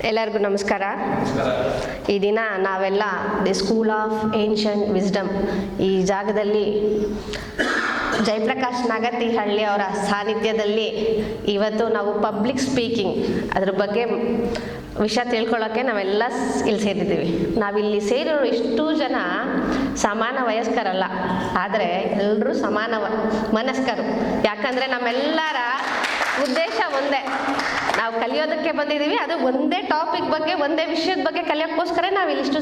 ಎಲ್ಲರಿಗೂ ನಮಸ್ಕಾರ. ಈ ದಿನ ನಾವೆಲ್ಲ the school of ancient wisdom ಈ ಜಾಗದಲ್ಲಿ ಜಯಪ್ರಕಾಶ್ ನಾಗತಿಹಳ್ಳಿ ಅವರ ಸಾನ್ನಿಧ್ಯದಲ್ಲಿ ಇವತ್ತು ನಾವು ಪಬ್ಲಿಕ್ ಸ್ಪೀಕಿಂಗ್ ಅದ್ರ ಬಗ್ಗೆ ವಿಷಯ ತಿಳ್ಕೊಳ್ಳೋಕ್ಕೆ ನಾವೆಲ್ಲ ಇಲ್ಲಿ ಸೇರಿದ್ದೀವಿ. ನಾವಿಲ್ಲಿ ಸೇರಿರೋ ಇಷ್ಟು ಜನ ಸಮಾನ ವಯಸ್ಕರಲ್ಲ, ಆದರೆ ಎಲ್ಲರೂ ಸಮಾನ ಮನಸ್ಕರು. ಯಾಕಂದರೆ ನಮ್ಮೆಲ್ಲರ ಉದ್ದೇಶ ಒಂದೇ, ನಾವು ಕಲಿಯೋದಕ್ಕೆ ಬಂದಿದ್ದೀವಿ. ಅದು ಒಂದೇ ಟಾಪಿಕ್ ಬಗ್ಗೆ, ಒಂದೇ ವಿಷಯದ ಬಗ್ಗೆ ಕಲಿಯೋಕ್ಕೋಸ್ಕರ ನಾವು ಇಲ್ಲಿಷ್ಟು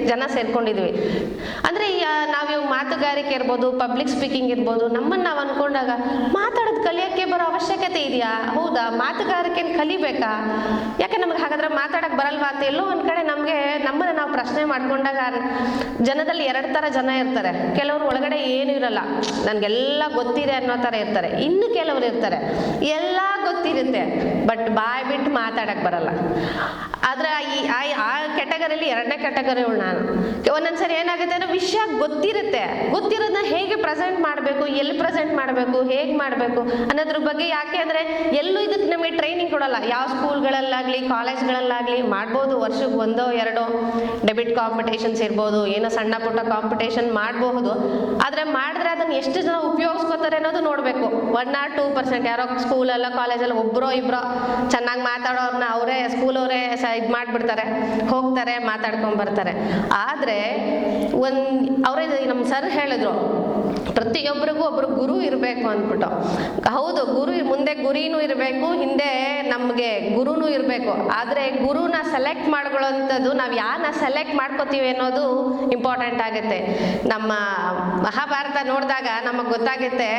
ಜನ ಸೇರ್ಕೊಂಡಿದ್ವಿ. ಅಂದರೆ ನಾವು ಮಾತುಗಾರಿಕೆ ಇರ್ಬೋದು, ಪಬ್ಲಿಕ್ ಸ್ಪೀಕಿಂಗ್ ಇರ್ಬೋದು, ನಮ್ಮನ್ನು ನಾವು ಅಂದ್ಕೊಂಡಾಗ ಮಾತಾಡೋದು ಕಲಿಯೋಕ್ಕೆ ಬರೋ ಅವಶ್ಯಕತೆ ಇದೆಯಾ? ಹೌದಾ, ಮಾತುಗಾರಿಕೆನ ಕಲಿಬೇಕಾ? ಯಾಕೆ ನಮ್ಗೆ ಹಾಗಾದ್ರೆ ಮಾತಾಡೋಕ್ಕೆ ಬರಲ್ವಾ ಅಂತ ಎಲ್ಲೋ ಒಂದು ಕಡೆ ನಮ್ಮನ್ನು ನಾವು ಪ್ರಶ್ನೆ ಮಾಡ್ಕೊಂಡಾಗ ಜನದಲ್ಲಿ ಎರಡು ಥರ ಜನ ಇರ್ತಾರೆ. ಕೆಲವರು ಒಳಗಡೆ ಏನೂ ಇರಲ್ಲ, ನನಗೆಲ್ಲ ಗೊತ್ತಿದೆ ಅನ್ನೋ ಥರ ಇರ್ತಾರೆ. ಇನ್ನು ಕೆಲವರು ಇರ್ತಾರೆ ಎಲ್ಲ ಗೊತ್ತಿರುತ್ತೆ ಬಟ್ ಬಾಯ್ ಬಿಟ್ಟು ಮಾತಾಡಕ್ಕೆ ಬರಲ್ಲ. ಆದರೆ ಆ ಕೆಟಗರಿಯಲ್ಲಿ ಎರಡನೇ ಕೆಟಗರಿ ನಾನು. ಒಂದೊಂದ್ಸರಿ ಏನಾಗುತ್ತೆ ಅಂದರೆ ವಿಷಯ ಗೊತ್ತಿರೋದನ್ನ ಹೇಗೆ ಪ್ರೆಸೆಂಟ್ ಮಾಡಬೇಕು, ಎಲ್ಲಿ ಪ್ರೆಸೆಂಟ್ ಮಾಡಬೇಕು, ಹೇಗೆ ಮಾಡಬೇಕು ಅನ್ನೋದ್ರ ಬಗ್ಗೆ. ಯಾಕೆ ಅಂದರೆ ಎಲ್ಲೂ ಇದಕ್ಕೆ ನಮಗೆ ಟ್ರೈನಿಂಗ್ ಕೊಡಲ್ಲ. ಯಾವ ಸ್ಕೂಲ್ಗಳಲ್ಲಾಗಲಿ ಕಾಲೇಜ್ಗಳಲ್ಲಾಗಲಿ ಮಾಡ್ಬೋದು, ವರ್ಷಕ್ಕೆ 1-2 ಡೆಬಿಟ್ ಕಾಂಪಿಟೇಷನ್ಸ್ ಇರ್ಬೋದು, ಏನೋ ಸಣ್ಣ ಪುಟ್ಟ ಕಾಂಪಿಟೇಷನ್ ಮಾಡಬಹುದು. ಆದರೆ ಮಾಡಿದ್ರೆ ಅದನ್ನು ಎಷ್ಟು ಜನ ಉಪಯೋಗಿಸ್ಕೋತಾರೆ ಅನ್ನೋದು ನೋಡಬೇಕು. 1 or 2% ಯಾರೋ ಸ್ಕೂಲಲ್ಲ ಕಾಲೇಜಲ್ಲಿ ಒಬ್ಬರೋ ಇಬ್ಬರೋ ಚೆನ್ನಾಗಿ ಮಾತಾಡೋರನ್ನ ಅವರೇ ಸ್ಕೂಲವರೇ ಇದು ಮಾಡಿಬಿಡ್ತಾರೆ, ಹೋಗ್ತಾರೆ, ಮಾತಾಡ್ಕೊಂಡು ಬರ್ತಾರೆ. ಆದರೆ ಅವರೇ ನಮ್ಮ ಸರ್ ಹೇಳಿದ್ರು, ಪ್ರತಿಯೊಬ್ಬರಿಗೂ ಒಬ್ಬರು ಗುರು ಇರಬೇಕು ಅಂದ್ಬಿಟ್ಟು. ಹೌದು, ಮುಂದೆ ಗುರಿನೂ ಇರಬೇಕು, ಹಿಂದೆ ನಮಗೆ ಗುರುನೂ ಇರಬೇಕು. ಆದರೆ ಗುರುನ ಸೆಲೆಕ್ಟ್ ಮಾಡ್ಕೊಳ್ಳೋಂಥದ್ದು ನಾವು ಯಾರನ್ನ ಸೆಲೆಕ್ಟ್ ಮಾಡ್ಕೋತೀವಿ ಅನ್ನೋದು ಇಂಪಾರ್ಟೆಂಟ್ ಆಗುತ್ತೆ. ನಮ್ಮ ಮಹಾಭಾರತ ನೋಡಿದಾಗ ನಮಗೆ ಗೊತ್ತಾಗುತ್ತೆ,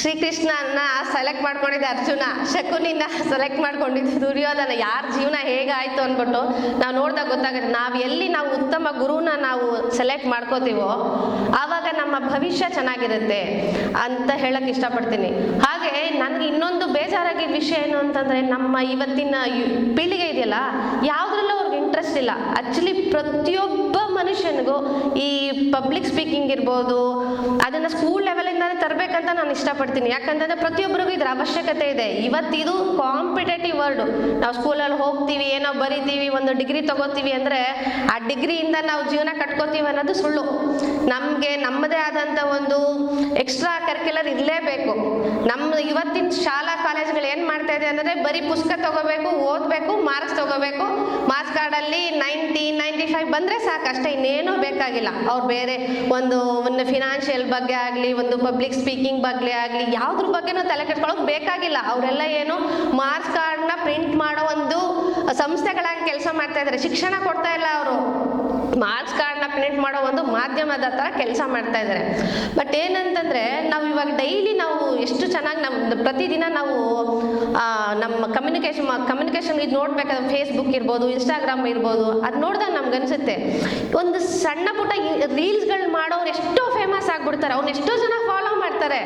ಶ್ರೀಕೃಷ್ಣನ ಸೆಲೆಕ್ಟ್ ಮಾಡ್ಕೊಂಡಿದ್ದ ಅರ್ಜುನ, ಶಕುನಿನ ಸೆಲೆಕ್ಟ್ ಮಾಡ್ಕೊಂಡಿದ್ದು ದುರ್ಯೋಧನ. ಯಾರ ಜೀವನ ಹೇಗಾಯಿತು ಅಂದ್ಬಿಟ್ಟು ನಾವು ನೋಡಿದಾಗ ಗೊತ್ತಾಗುತ್ತೆ. ನಾವು ಉತ್ತಮ ಗುರುನ ನಾವು ಸೆಲೆಕ್ಟ್ ಮಾಡ್ಕೋತೀವೋ ಆವಾಗ ನಮ್ಮ ಭವಿಷ್ಯ ಚೆನ್ನಾಗಿರುತ್ತೆ ಅಂತ ಹೇಳಕ್ ಇಷ್ಟಪಡ್ತೀನಿ. ಹಾಗೆ ನನಗೆ ಇನ್ನೊಂದು ಬೇಜಾರಾಗಿ ವಿಷಯ ಏನು ಅಂತಂದ್ರೆ, ನಮ್ಮ ಇವತ್ತಿನ ಪೀಳಿಗೆ ಇದೆಯಲ್ಲ, ಯಾವುದ್ರಲ್ಲೂ ಅವ್ರಿಗೆ ಇಂಟ್ರೆಸ್ಟ್ ಇಲ್ಲ. ಆಕ್ಚುಲಿ ಪ್ರತಿಯೊಬ್ಬ ಮನುಷ್ಯನಿಗೂ ಈ ಪಬ್ಲಿಕ್ ಸ್ಪೀಕಿಂಗ್ ಇರ್ಬೋದು, ಅದನ್ನ ಸ್ಕೂಲ್ ಲೆವೆಲಿಂದಾನೇ ತರಬೇಕಂತ ನಾನು ಇಷ್ಟಪಡ್ತೀನಿ. ಯಾಕಂತಂದ್ರೆ ಪ್ರತಿಯೊಬ್ಬರಿಗೂ ಇದ್ರ ಅವಶ್ಯಕತೆ ಇದೆ. ಇವತ್ತಿದು ಕಾಂಪಿಟೇಟಿವ್ ವರ್ಲ್ಡ್. ನಾವು ಸ್ಕೂಲಲ್ಲಿ ಹೋಗ್ತೀವಿ, ಏನೋ ಬರಿತೀವಿ, ಒಂದು ಡಿಗ್ರಿ ತಗೋತೀವಿ ಅಂದ್ರೆ ಆ ಡಿಗ್ರಿಯಿಂದ ನಾವು ಜೀವನ ಕಟ್ಕೋತೀವಿ ಅನ್ನೋದು ಸುಳ್ಳು. ನಮಗೆ ನಮ್ಮದೇ ಆದಂಥ ಒಂದು ಎಕ್ಸ್ಟ್ರಾ ಕರಿಕ್ಯುಲರ್ ಇರಲೇಬೇಕು. ನಮ್ಮ ಇವತ್ತಿನ ಶಾಲಾ ಕಾಲೇಜ್ಗಳು ಏನು ಮಾಡ್ತಾ ಇದೆ ಅಂದರೆ, ಬರೀ ಪುಸ್ತಕ ತಗೋಬೇಕು, ಓದಬೇಕು, ಮಾರ್ಕ್ಸ್ ತಗೋಬೇಕು, ಮಾರ್ಕ್ಸ್ ಕಾರ್ಡಲ್ಲಿ 90, 95 ಬಂದರೆ ಸಾಕು, ಅಷ್ಟೇ, ಇನ್ನೇನೂ ಬೇಕಾಗಿಲ್ಲ. ಅವ್ರು ಬೇರೆ ಒಂದು ಫಿನಾನ್ಷಿಯಲ್ ಬಗ್ಗೆ ಆಗಲಿ, ಒಂದು ಪಬ್ಲಿಕ್ ಸ್ಪೀಕಿಂಗ್ ಬಗ್ಗೆ ಆಗಲಿ, ಯಾವುದ್ರ ಬಗ್ಗೆನೂ ತಲೆ ಕೆಡ್ಸ್ಕೊಳ್ಳೋಕೆ ಬೇಕಾಗಿಲ್ಲ. ಅವರೆಲ್ಲ ಏನು ಮಾರ್ಕ್ಸ್ ಕಾರ್ಡ್ನ ಪ್ರಿಂಟ್ ಮಾಡೋ ಒಂದು ಸಂಸ್ಥೆಗಳಾಗಿ ಕೆಲಸ ಮಾಡ್ತಾ ಇದ್ದಾರೆ. ಶಿಕ್ಷಣ ಕೊಡ್ತಾ ಇಲ್ಲ, ಅವರು ಮಾರ್ಕ್ಸ್ ಕಾರ್ಡ್ನ ಪ್ರಿಂಟ್ ಮಾಡೋ ಒಂದು ಮಾಧ್ಯಮದ ಥರ ಕೆಲಸ ಮಾಡ್ತಾ ಇದ್ದಾರೆ. ಬಟ್ ಏನಂತಂದರೆ, ನಾವು ಇವಾಗ ಡೈಲಿ ನಾವು ಎಷ್ಟು ಚೆನ್ನಾಗಿ ಪ್ರತಿದಿನ ನಾವು ನಮ್ಮ ಕಮ್ಯುನಿಕೇಷನ್ ಇದು ನೋಡ್ಬೇಕಾದ್ರೆ ಫೇಸ್ಬುಕ್ ಇರ್ಬೋದು, ಇನ್ಸ್ಟಾಗ್ರಾಮ್ ಇರ್ಬೋದು, ಅದು ನೋಡಿದಾಗ ನಮ್ಗೆ ಅನಿಸುತ್ತೆ, ಒಂದು ಸಣ್ಣ ಪುಟ್ಟ ರೀಲ್ಸ್ಗಳು ಮಾಡೋರು ಎಷ್ಟೋ ಫೇಮಸ್ ಆಗ್ಬಿಡ್ತಾರೆ. ಅವ್ರನ್ನ ಎಷ್ಟೋ ಜನ ಫಾಲೋ ಮಾಡ್ತಾರೆ.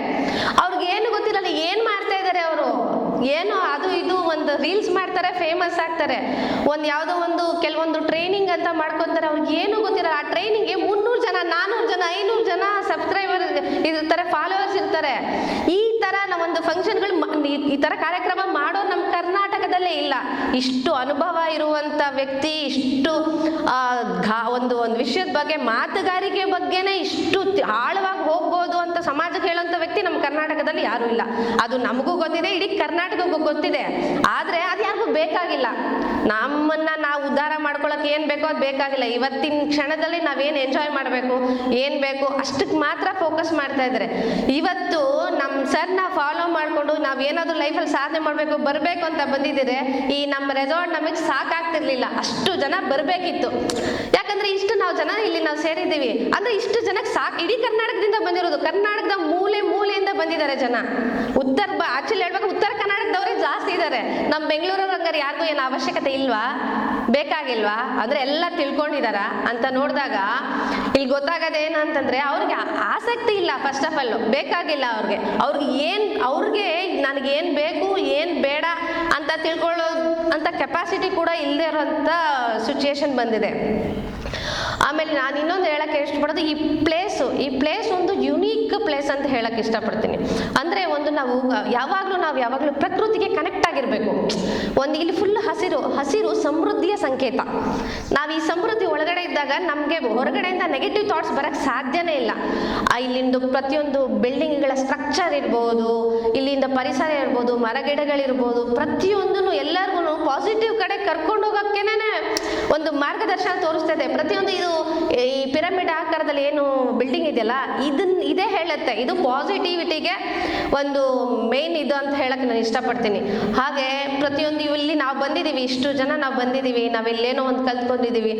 ಅವ್ರಿಗೆ ಏನು ಗೊತ್ತಿರಲ್ಲ ಏನು ಮಾಡ್ತಾ ಇದ್ದಾರೆ ಅವರು, ಏನೋ ಅದು ಇದು ಒಂದು ರೀಲ್ಸ್ ಮಾಡ್ತಾರೆ, ಫೇಮಸ್ ಆಗ್ತಾರೆ. ಯಾವುದೋ ಒಂದು ಕೆಲವೊಂದು ಟ್ರೈನಿಂಗ್ ಅಂತ ಮಾಡ್ಕೊತಾರೆ, ಅವ್ರಿಗೆ ಏನು ಗೊತ್ತಿರಲ್ಲ. ಆ ಟ್ರೈನಿಂಗ್ಗೆ 300 ಜನ, 400 ಜನ, 500 ಜನ ಸಬ್ಸ್ಕ್ರೈಬರ್ ಇರ್ತಾರೆ, ಫಾಲೋವರ್ಸ್ ಇರ್ತಾರೆ. ಈ ಥರ ನಾವೊಂದು ಫಂಕ್ಷನ್ಗಳು, ಈ ಥರ ಕಾರ್ಯಕ್ರಮ ಮಾಡೋ ನಮ್ಮ ಕರ್ನಾಟಕದಲ್ಲೇ ಇಲ್ಲ. ಇಷ್ಟು ಅನುಭವ ಇರುವಂಥ ವ್ಯಕ್ತಿ, ಇಷ್ಟು ಒಂದು ವಿಷಯದ ಬಗ್ಗೆ, ಮಾತುಗಾರಿಕೆ ಬಗ್ಗೆನೇ ಇಷ್ಟು ಆಳವಾಗಿ ಹೋಗ್ಬೋದು ಅಂತ ಸಮಾಜಕ್ಕೆ ಹೇಳೋಂಥ ವ್ಯಕ್ತಿ ನಮ್ಮ ಕರ್ನಾಟಕದಲ್ಲಿ ಯಾರೂ ಇಲ್ಲ. ಅದು ನಮಗೂ ಗೊತ್ತಿದೆ, ಇಡೀ ಕರ್ನಾಟಕಕ್ಕೂ ಗೊತ್ತಿದೆ. ಆದರೆ ಅದು ಯಾರಿಗೂ ಬೇಕಾಗಿಲ್ಲ. ನಮ್ಮನ್ನ ನಾವು ಉದ್ಧಾರ ಮಾಡ್ಕೊಳ್ಳೋಕೆ ಏನು ಬೇಕೋ ಅದು ಬೇಕಾಗಿಲ್ಲ. ಇವತ್ತಿನ ಕ್ಷಣದಲ್ಲಿ ನಾವೇನು ಎಂಜಾಯ್ ಮಾಡಬೇಕು, ಏನು ಬೇಕು ಅಷ್ಟಕ್ಕೆ ಮಾತ್ರ ಫೋಕಸ್ ಮಾಡ್ತಾ ಇದ್ದಾರೆ. ಇವತ್ತು ನಮ್ಮ ಸರ್ನ ಫಾಲೋ ಮಾಡಿಕೊಂಡು ನಾವೇನಾದರೂ ಲೈಫಲ್ಲಿ ಸಾಧನೆ ಮಾಡಬೇಕು, ಬರಬೇಕು ಅಂತ ಬಂದಿದ್ದೀರಿ. ಈ ನಮ್ಮ ರೆಸಾರ್ಟ್ ನಮಗೆ ಸಾಕಾಗ್ತಿರ್ಲಿಲ್ಲ, ಅಷ್ಟು ಜನ ಬರಬೇಕಿತ್ತು. ಯಾಕಂದ್ರೆ ಇಷ್ಟು ನಾವು ಜನ ಇಲ್ಲಿ ನಾವು ಸೇರಿದ್ದೀವಿ ಅಂದ್ರೆ ಇಷ್ಟು ಜನಕ್ಕೆ ಸಾಕು. ಇಡೀ ಕರ್ನಾಟಕದಿಂದ ಬಂದಿರೋದು, ಕರ್ನಾಟಕದ ಮೂಲೆಯಿಂದ ಬಂದಿದ್ದಾರೆ ಜನ. ಆಕ್ಚುಲಿ ಹೇಳ್ಬೇಕು, ಉತ್ತರ ಕರ್ನಾಟಕದವರೇ ಜಾಸ್ತಿ ಇದ್ದಾರೆ. ನಮ್ಮ ಬೆಂಗಳೂರವ್ರ ಹಂಗಾರೆ ಯಾರಿಗೂ ಏನು ಅವಶ್ಯಕತೆ ಇಲ್ವಾ, ಬೇಕಾಗಿಲ್ವಾ ಅಂದ್ರೆ ಎಲ್ಲ ತಿಳ್ಕೊಂಡಿದಾರ ಅಂತ ನೋಡಿದಾಗ ಇಲ್ಲಿ ಗೊತ್ತಾಗೋದೇನು ಅಂತಂದ್ರೆ, ಅವ್ರಿಗೆ ಆಸಕ್ತಿ ಇಲ್ಲ. ಫಸ್ಟ್ ಆಫ್ ಆಲ್ ಬೇಕಾಗಿಲ್ಲ ಅವ್ರಿಗೆ ನನಗೇನು ಬೇಕು, ಏನು ಬೇಡ ಅಂತ ತಿಳ್ಕೊಳ್ಳೋ ಅಂತ ಕೆಪಾಸಿಟಿ ಕೂಡ ಇಲ್ಲದೆ ಇರೋಂಥ ಸಿಚುಯೇಷನ್ ಬಂದಿದೆ. ಆಮೇಲೆ ನಾನು ಇನ್ನೊಂದು ಹೇಳಕ್ಕೆ ಇಷ್ಟಪಡೋದು, ಈ ಪ್ಲೇಸ್ ಒಂದು ಯುನೀಕ್ ಪ್ಲೇಸ್ ಅಂತ ಹೇಳಕ್ಕೆ ಇಷ್ಟಪಡ್ತೀನಿ. ಅಂದರೆ ಒಂದು ನಾವು ಯಾವಾಗಲೂ ಪ್ರಕೃತಿಗೆ ಕನೆಕ್ಟ್ ಆಗಿರಬೇಕು. ಒಂದು ಇಲ್ಲಿ ಫುಲ್ ಹಸಿರು ಸಮೃದ್ಧಿಯ ಸಂಕೇತ. ನಾವು ಈ ಸಮೃದ್ಧಿ ಒಳಗಡೆ ಇದ್ದಾಗ ನಮಗೆ ಹೊರಗಡೆಯಿಂದ ನೆಗೆಟಿವ್ ಥಾಟ್ಸ್ ಬರಕ್ಕೆ ಸಾಧ್ಯನೇ ಇಲ್ಲ. ಇಲ್ಲಿಂದ ಪ್ರತಿಯೊಂದು ಬಿಲ್ಡಿಂಗ್ಗಳ ಸ್ಟ್ರಕ್ಚರ್ ಇರ್ಬೋದು, ಇಲ್ಲಿಂದ ಪರಿಸರ ಇರ್ಬೋದು, ಮರಗಿಡಗಳಿರ್ಬೋದು, ಪ್ರತಿಯೊಂದನ್ನು ಎಲ್ಲರಿಗೂ ಪಾಸಿಟಿವ್ ಕಡೆ ಕರ್ಕೊಂಡು ಹೋಗೋಕ್ಕೇನೆ ಒಂದು ಮಾರ್ಗದರ್ಶನ ತೋರಿಸ್ತದೆ. ಪ್ರತಿಯೊಂದು ಇದು ಈ ಪಿರಮಿಡ್ ಆಕಾರದಲ್ಲಿ ಏನು ಬಿಲ್ಡಿಂಗ್ ಇದೆಯಲ್ಲ, ಇದೇ ಹೇಳುತ್ತೆ, ಇದು ಪಾಸಿಟಿವಿಟಿಗೆ ಒಂದು ಮೇನ್ ಇದು ಅಂತ ಹೇಳಕ್ಕೆ ನಾನು ಇಷ್ಟಪಡ್ತೀನಿ. ಹಾಗೆ ಪ್ರತಿಯೊಂದು ಇಲ್ಲಿ ನಾವು ಬಂದಿದ್ದೀವಿ, ಇಷ್ಟು ಜನ ನಾವು ಬಂದಿದ್ದೀವಿ, ನಾವಿಲ್ಲೇನೋ ಒಂದು ಕಲ್ತ್ಕೊಂಡಿದ್ದೀವಿ.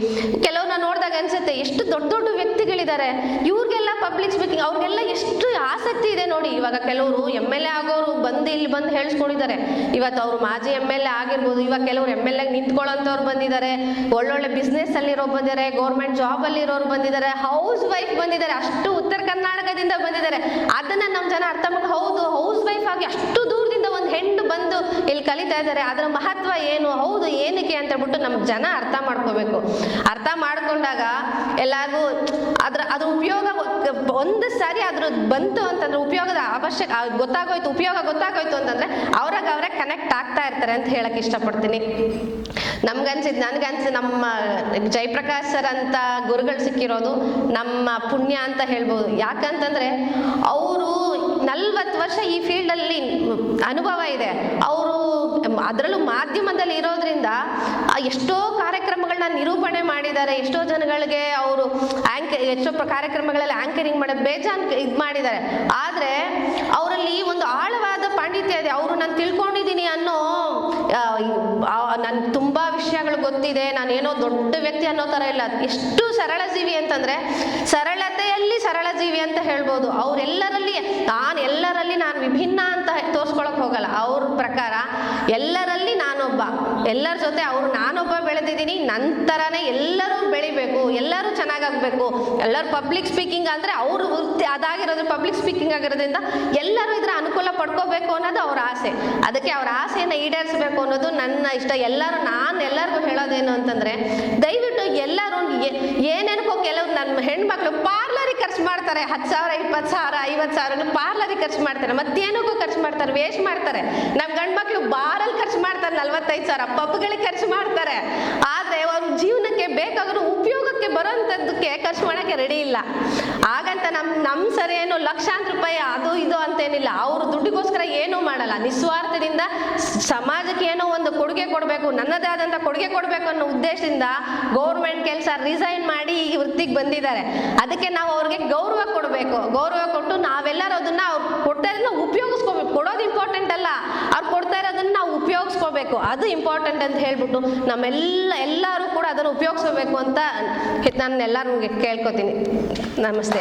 ಕೆಲವ್ರನ್ನ ನೋಡಿದಾಗ ಅನ್ಸುತ್ತೆ ಎಷ್ಟು ದೊಡ್ಡ ದೊಡ್ಡ ವ್ಯಕ್ತಿಗಳಿದ್ದಾರೆ, ಇವ್ರಿಗೆಲ್ಲ ಪಬ್ಲಿಕ್ ಸ್ಪೀಕಿಂಗ್ ಅವ್ರಿಗೆಲ್ಲ ಎಷ್ಟು ಆಸಕ್ತಿ ಇದೆ ನೋಡಿ. ಇವಾಗ ಕೆಲವರು MLA ಆಗೋರು ಇಲ್ಲಿ ಬಂದು ಹೇಳಿಸ್ಕೊಂಡಿದ್ದಾರೆ. ಇವತ್ತು ಅವರು ಮಾಜಿ MLA ಆಗಿರ್ಬೋದು, ಇವಾಗ ಕೆಲವರು MLA ನಿಂತ್ಕೊಳ್ಳೋಂಥವ್ರು ಬಂದಿದ್ದಾರೆ, ಒಳ್ಳೊಳ್ಳೆ ಬಿಸ್ನೆಸ್ ಅಲ್ಲಿರೋ ಬಂದಿದ್ದಾರೆ, ಗೌರ್ಮೆಂಟ್ ಜಾಬ್ ಅಲ್ಲಿರೋರು ಬಂದಿದ್ದಾರೆ, ಹೌಸ್ ವೈಫ್ ಬಂದಿದ್ದಾರೆ, ಅಷ್ಟು ಉತ್ತರ ಕರ್ನಾಟಕದಿಂದ ಬಂದಿದ್ದಾರೆ. ಅದನ್ನ ನಮ್ಮ ಜನ ಅರ್ಥ ಮಾಡಿ, ಹೌದು ಹೌಸ್ ವೈಫ್ ಆಗಿ ಅಷ್ಟು ದೂರದಿಂದ ಒಂದು ಹೆಣ್ಣು ಬಂದು ಇಲ್ಲಿ ಕಲಿತಾ ಇದ್ದಾರೆ, ಅದರ ಮಹತ್ವ ಏನು, ಹೌದು ಏನಕ್ಕೆ ಅಂತ ಹೇಳ್ಬಿಟ್ಟು ನಮ್ಮ ಜನ ಅರ್ಥ ಮಾಡ್ಕೋಬೇಕು. ಅರ್ಥ ಮಾಡ್ಕೊಂಡಾಗ ಎಲ್ಲರಿಗೂ ಅದ್ರ ಉಪಯೋಗ ಒಂದು ಸಾರಿ ಅದ್ರದ್ದು ಬಂತು ಅಂತಂದ್ರೆ ಉಪಯೋಗದ ಉಪಯೋಗ ಗೊತ್ತಾಗೋಯ್ತು ಅಂತಂದ್ರೆ ಅವ್ರಾಗ ಕನೆಕ್ಟ್ ಆಗ್ತಾ ಇರ್ತಾರೆ ಅಂತ ಹೇಳಕ್ ಇಷ್ಟಪಡ್ತೀನಿ. ನನಗನ್ಸಿದ್ ನಮ್ಮ ಜಯಪ್ರಕಾಶ್ ಸರ್ ಅಂತ ಗುರುಗಳು ಸಿಕ್ಕಿರೋದು ನಮ್ಮ ಪುಣ್ಯ ಅಂತ ಹೇಳ್ಬೋದು. ಯಾಕಂತಂದ್ರೆ ಅವರು 40 ವರ್ಷ ಈ ಫೀಲ್ಡಲ್ಲಿ ಅನುಭವ ಇದೆ. ಅವರು ಅದರಲ್ಲೂ ಮಾಧ್ಯಮದಲ್ಲಿ ಇರೋದ್ರಿಂದ ಎಷ್ಟೋ ಕಾರ್ಯಕ್ರಮಗಳನ್ನ ನಿರೂಪಣೆ ಮಾಡಿದ್ದಾರೆ, ಎಷ್ಟೋ ಜನಗಳಿಗೆ ಅವರು ಎಷ್ಟೋ ಕಾರ್ಯಕ್ರಮಗಳಲ್ಲಿ ಆಂಕರಿಂಗ್ ಮಾಡಿ ಬೇಜಾನ್ ಇದು ಮಾಡಿದ್ದಾರೆ. ಆದರೆ ಅವರಲ್ಲಿ ಒಂದು ಆಳವಾದ ಪಾಂಡಿತ್ಯ ಇದೆ. ಅವರು ನಾನು ತಿಳ್ಕೊಂಡಿದ್ದೀನಿ ಅನ್ನೋ, ನನ್ಗೆ ತುಂಬಾ ವಿಷಯಗಳು ಗೊತ್ತಿದೆ, ನಾನೇನೋ ದೊಡ್ಡ ವ್ಯಕ್ತಿ ಅನ್ನೋ ಥರ ಇಲ್ಲ. ಎಷ್ಟು ಸರಳ ಜೀವಿ ಅಂತಂದ್ರೆ ಸರಳತೆಯಲ್ಲಿ ಸರಳ ಜೀವಿ ಅಂತ ಹೇಳ್ಬೋದು. ಅವರೆಲ್ಲರಲ್ಲಿ ನಾನು ವಿಭಿನ್ನ ಅಂತ ತೋರ್ಸ್ಕೊಳಕ್ ಹೋಗಲ್ಲ. ಅವ್ರ ಪ್ರಕಾರ ಎಲ್ಲರಲ್ಲಿ ನಾನೊಬ್ಬ, ಎಲ್ಲರ ಜೊತೆ ನಾನೊಬ್ಬ ಬೆಳೆದಿದ್ದೀನಿ, ನಂತರನೇ ಎಲ್ಲರೂ ಬೆಳಿಬೇಕು, ಎಲ್ಲರೂ ಚೆನ್ನಾಗಾಗಬೇಕು. ಎಲ್ಲರೂ ಪಬ್ಲಿಕ್ ಸ್ಪೀಕಿಂಗ್ ಅಂದ್ರೆ ಅವ್ರ ವೃತ್ತಿ ಅದಾಗಿರೋದು ಪಬ್ಲಿಕ್ ಸ್ಪೀಕಿಂಗ್ ಆಗಿರೋದ್ರಿಂದ ಎಲ್ಲರೂ ಇದರ ಅನುಕೂಲ ಪಡ್ಕೋಬೇಕು ಅನ್ನೋದು ಅವ್ರ ಆಸೆ. ಅದಕ್ಕೆ ಅವ್ರ ಆಸೆಯನ್ನು ಈಡೇರಿಸಬೇಕು ಅನ್ನೋದು ನನ್ನ ಇಷ್ಟ. ನಾನು ಎಲ್ಲರಿಗೂ ಹೇಳೋದೇನು ಅಂತಂದ್ರೆ, ದಯವಿಟ್ಟು ಎಲ್ಲರೂ ಏನೇನಕ್ಕೋ ಕೆಲವ್ರು ನನ್ನ ಹೆಣ್ಮಕ್ಳು ಪಾರ್ಲರಿಗೆ ಖರ್ಚು ಮಾಡ್ತಾರೆ, 10,000 20,000 50,000 ಪಾರ್ಲರಿಗೆ ಖರ್ಚು ಮಾಡ್ತಾರೆ, ಮತ್ತೇನಕ್ಕೂ ಖರ್ಚು ಮಾಡ್ತಾರೆ, ವೇಸ್ಟ್ ಮಾಡ್ತಾರೆ. ನಮ್ಮ ಗಂಡು ಮಕ್ಳು ಬಾರಲ್ಲಿ ಖರ್ಚು ಮಾಡ್ತಾರೆ, 45,000 ಪಬ್ಗಳಿಗೆ ಖರ್ಚು ಮಾಡ್ತಾರೆ. ಆದ್ರೆ ಅವ್ರ ಜೀವನಕ್ಕೆ ಬೇಕಾಗಿರೋ ಉಪಯೋಗಕ್ಕೆ ಬರೋಂಥದ್ದಕ್ಕೆ ಖರ್ಚು ಮಾಡೋಕ್ಕೆ ರೆಡಿ ಇಲ್ಲ. ಹಾಗಂತ ನಮ್ಮ ಸರಿ ಏನು ಲಕ್ಷಾಂತರ ರೂಪಾಯಿ ಅದು ಇದು ಅಂತೇನಿಲ್ಲ. ಅವರು ದುಡ್ಡಿಗೋಸ್ಕರ ಏನೂ ಮಾಡಲ್ಲ, ನಿಸ್ವಾರ್ಥದಿಂದ ಸಮಾಜಕ್ಕೆ ಏನೋ ಒಂದು ಕೊಡುಗೆ ಕೊಡಬೇಕು, ನನ್ನದೇ ಆದಂಥ ಕೊಡುಗೆ ಕೊಡಬೇಕು ಅನ್ನೋ ಉದ್ದೇಶದಿಂದ ಗೌರ್ಮೆಂಟ್ ಕೆಲಸ ರಿಸೈನ್ ಮಾಡಿ ಈ ವೃತ್ತಿಗೆ ಬಂದಿದ್ದಾರೆ. ಅದಕ್ಕೆ ನಾವು ಅವ್ರಿಗೆ ಗೌರವ ಕೊಡಬೇಕು. ಗೌರವ ಕೊಟ್ಟು ನಾವೆಲ್ಲರೂ ಅದನ್ನ ಅವ್ರು ಕೊಡ್ತಾ ಇರೋದನ್ನ ಉಪಯೋಗಿಸ್ಕೋಬೇಕು. ಕೊಡೋದು ಇಂಪಾರ್ಟೆಂಟ್ ಅಲ್ಲ, ಅವ್ರು ಕೊಡ್ತಾ ಇರೋದನ್ನ ನಾವು ಉಪಯೋಗಿಸ್ಕೋಬೇಕು, ಅದು ಇಂಪಾರ್ಟೆಂಟ್ ಅಂತ ಹೇಳ್ಬಿಟ್ಟು ಎಲ್ಲರೂ ಕೂಡ ಅದನ್ನು ಉಪಯೋಗಿಸ್ಕೋಬೇಕು ಅಂತ ನಾನು ಎಲ್ಲರೂ ಕೇಳ್ಕೊತೀನಿ. ನಮಸ್ತೆ.